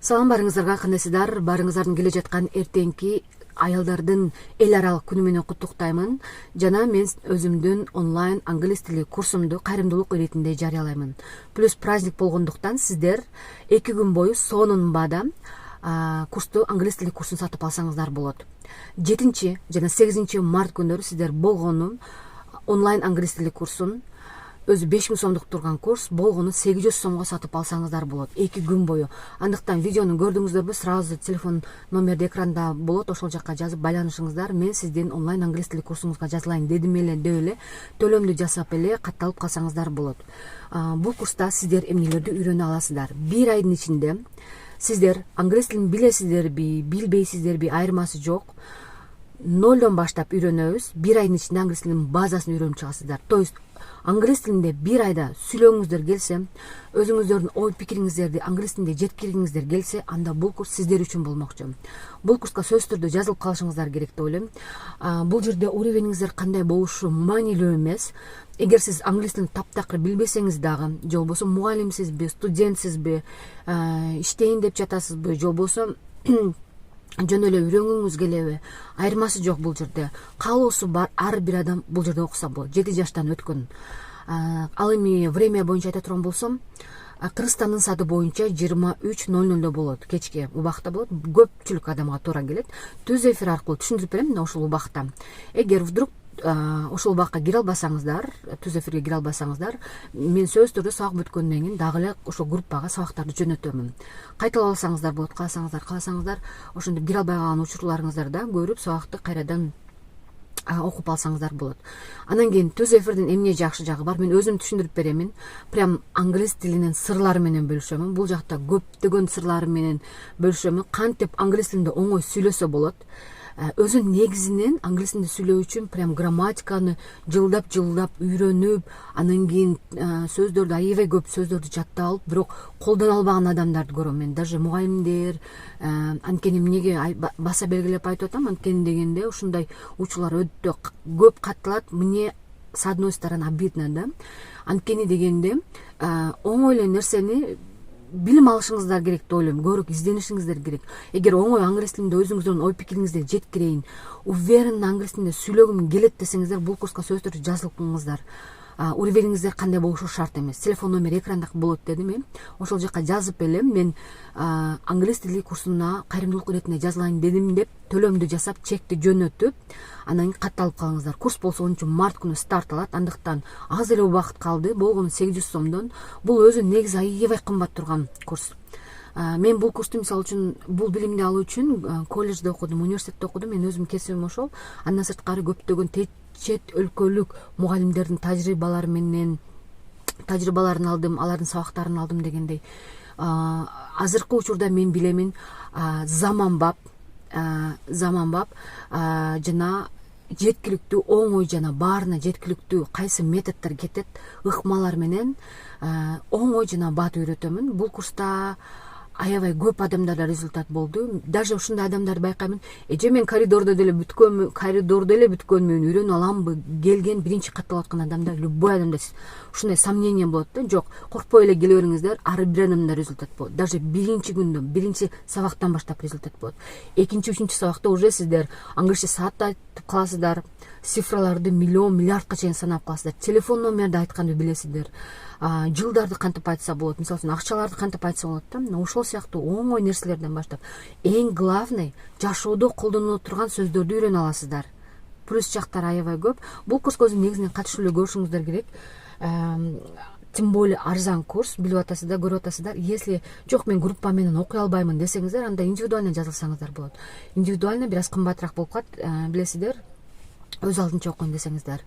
Салам барыңыздарга, кандайсыздар? Барыңыздардын келе жаткан эртеңки аялдардын эл аралык күнү менен куттуктаймын. Жана мен өзүмдүн онлайн англис тили курсумду кайрымдуулук иретинде жарыялаймын. Плюс праздник болгондуктан сиздер 2 күн бою сонунбада курсту, англис тили курсун сатып алсаңыздар болот. 7 жана 8 март күндөрү сиздер болгону онлайн англис тили курсун өзү 5000 сомдук турган курс болгону 800 сомго сатып алсаңыздар болот 2 күн бою. Андыктан видеону көрдүңүздөрбү, сразу телефон номерди экранда болот, ошол жакка жазып байланышыңыздар. Мен сиздин онлайн англис тили курсуңузга жазылайын дедим эле деп эле төлөмдү жасап эле катталып калсаңыздар болот. Бул курста сиздер эмнелерди үйрөнө аласыздар. 1 айдын ичинде сиздер англис тилин билесиздерби, билбейсиздерби, айырмасы жок. 0дон баштап үйрөнөбүз. 1 айдын ичинде англис тилинин базасын үйрөнүп чыгасыздар. То есть англис тилинде 1 айда сүйлөгүңүздөр келсе, өзүңүздөрдүн ой пикириңиздерди англис тилинде жеткиргиңиздер келсе, анда бул курс сиздер үчүн болмокчу. Бул курска сөзсүз түрдө жазылып калышыңыздар керек деп ойлойм. Бул жерде уровениңиздер кандай болушу маанилүү эмес. Эгер сиз англис тилин таптакыр билбесеңиз дагы, же болбосо мугалимсизби, студентсизби, иштейин деп жатасызбы, же болбосо жөн эле үйрөнгүңүз келеби, айырмасы жок бул жерде. Каалоосу бар ар бир адам бул жерде окуса болот. 7 жаштан өткөн. Ал эми время боюнча айта турган болсом, Кыргызстандын сааты боюнча 23:00 болот, кечки убакта болот. Көпчүлүк адамга туура келет. Түз эфир аркылуу түшүндүрүп берем мына ошол убакта. Эгер вдруг ошол убакка кире албасаңыздар, түз эфирге кире албасаңыздар, мен сөз түрдө сабак бүткөндөн кийин дагы эле ошол группага сабактарды жөнөтөмүн. Кайталап алсаңыздар болот, кааласаңыздар, ошондо кире албай калган учурларыңыздарда көрүп сабакты кайрадан окуп алсаңыздар болот. Анан кийин түз эфирдин эмне жакшы жагы бар, мен өзүм түшүндүрүп беремин. Прям англис тилинин сырлары менен бөлүшөмүн. Бул жакта көптөгөн сырлары менен бөлүшөмүн. Кантип англис тилинде оңой сүйлөсө болот. Өзүн негизинен англис тилинде сүйлөө үчүн прям грамматиканы жылдап үйрөнүп, анан кийин сөздөрдү, аябай көп сөздөрдү жаттап алып, бирок колдоно албаган адамдарды көрөм мен. Даже мугалимдер, анткени эмнеге баса белгилеп айтып атам, анткени дегенде ушундай учурлар өтө көп катталат. Мне с одной стороны обидно, да. Анткени дегенде оңой эле нерсени билим алышыңыздар керек деп ойлойм. Көрүп изденишиңиздер керек. Эгер оңой англис тилинде өзүңүздөрдүн ой пикириңиздерди жеткирейин, уверенно англис тилинде сүйлөгүм келет десеңиздер, бул курска сөз түрдө жазылыңыздар. Уровениңиздер кандай болушу шарт эмес. Телефон номери экранда болот дедим мен. Ошол жакка жазып эле мен англис тили курсуна кайрымдуулук иретинде жазылайын дедим деп төлөмдү жасап, чекти жөнөтүп, анан катталып калыңыздар. Курс болсо 10 март күнү старт алат. Андыктан аз эле убакыт калды. Болгону 800 сомдон. Бул өзү негизи аябай кымбат турган курс. Мен бул курсту мисалы үчүн, бул билимди алуу үчүн колледжде окудум, университетте окудум. Мен өзүм кесибим ошол. Андан сырткары көптөгөн чет өлкөлүк мугалимдердин тажрыйбаларын алдым, алардын сабактарын алдым дегендей. Азыркы учурда мен билемин, заманбап жана жеткиликтүү, оңой жана баарына жеткиликтүү кайсы методдор кетет, ыкмалар менен оңой жана бат үйрөтөмүн. Бул курста аябай көп адамдарда результат болду. Даже ушундай адамдарды байкаймын. Эже мен коридордо деле бүткөнмүн, үйрөнө аламбы? Келген биринчи катталып аткан адамда, любой адамда ушундай сомнение болот да. Жок, коркпой эле келе бериңиздер, ар бир адамда результат болот. Даже биринчи күндө, биринчи сабактан баштап результат болот. Экинчи, үчүнчү сабакта уже сиздер англисче саат айтып каласыздар, цифраларды миллион, миллиардка чейин санап каласыздар. Телефон номерди айтканды билесиздер. Жылдарды кантип айтса болот, мисалы үчүн акчаларды кантип айтса болот да. Ошол сыяктуу оңой нерселерден баштап, эң главный жашоодо колдонуло турган сөздөрдү үйрөнө аласыздар. Плюс жактары аябай көп. Бул курска өзү негизинен катышып эле көрүшүңүздөр керек. Тем более арзан курс, билип атасыздар, көрүп атасыздар. Если жок, мен группа менен окуй албаймын десеңиздер, анда индивидуально жазылсаңыздар болот. Индивидуально бир аз кымбатыраак болуп калат, билесиздер. Өз алдынча окуйм десеңиздер.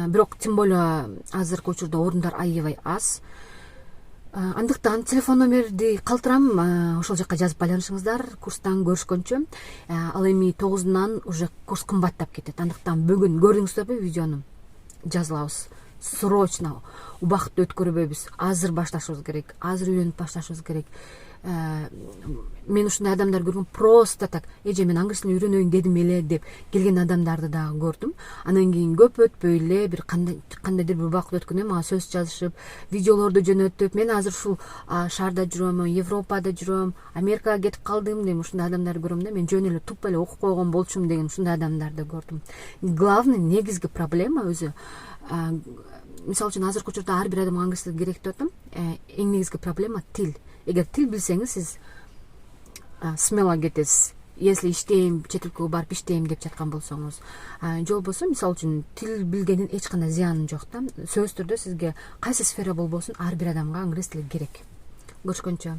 Бирок тем более азыркы учурда орундар аябай аз. Андыктан телефон номерди калтырам, ошол жакка жазып байланышыңыздар. Курстан көрүшкөнчө. Ал эми 9-нан уже курс кымбаттап кетет. Андыктан бүгүн көрдүңүздөрбү видеону? Жазылабыз. Срочно убакытты өткөрбөйбүз. Азыр башташыбыз керек. Азыр үйрөнүп башташыбыз керек. мен ушундай адамдар көргөм, просто так эже мен англис тилин үйрөнөйүн дедим эле деп келген адамдарды дагы көрдүм. Анан кийин көп өтпөй эле бир кандайдыр бир убакыт өткөндө мага сөз жазышып, видеолорду жөнөтүп, мен азыр ушул шаарда жүрөм, Европада жүрөм, Америкага кетип калдым деп ушундай адамдарды көрөм да, мен жөн эле тупо эле окуп койгон болчумун деген ушундай адамдарды көрдүм. Главный негизги проблема өзү, мисалы үчүн азыркы учурда ар бир адамга англис тили керек деп атам. Эң негизги проблема тил. Эгер тил билсеңиз, сиз смело кетесиз. Если иштейм, чет өлкөгө барып иштейм деп жаткан болсоңуз, же болбосо мисалы үчүн тил билгендин эч кандай зыяны жок да. Сөзсүз түрдө сизге кайсы сфера болбосун ар бир адамга англис тили керек. Көрүшкөнчө.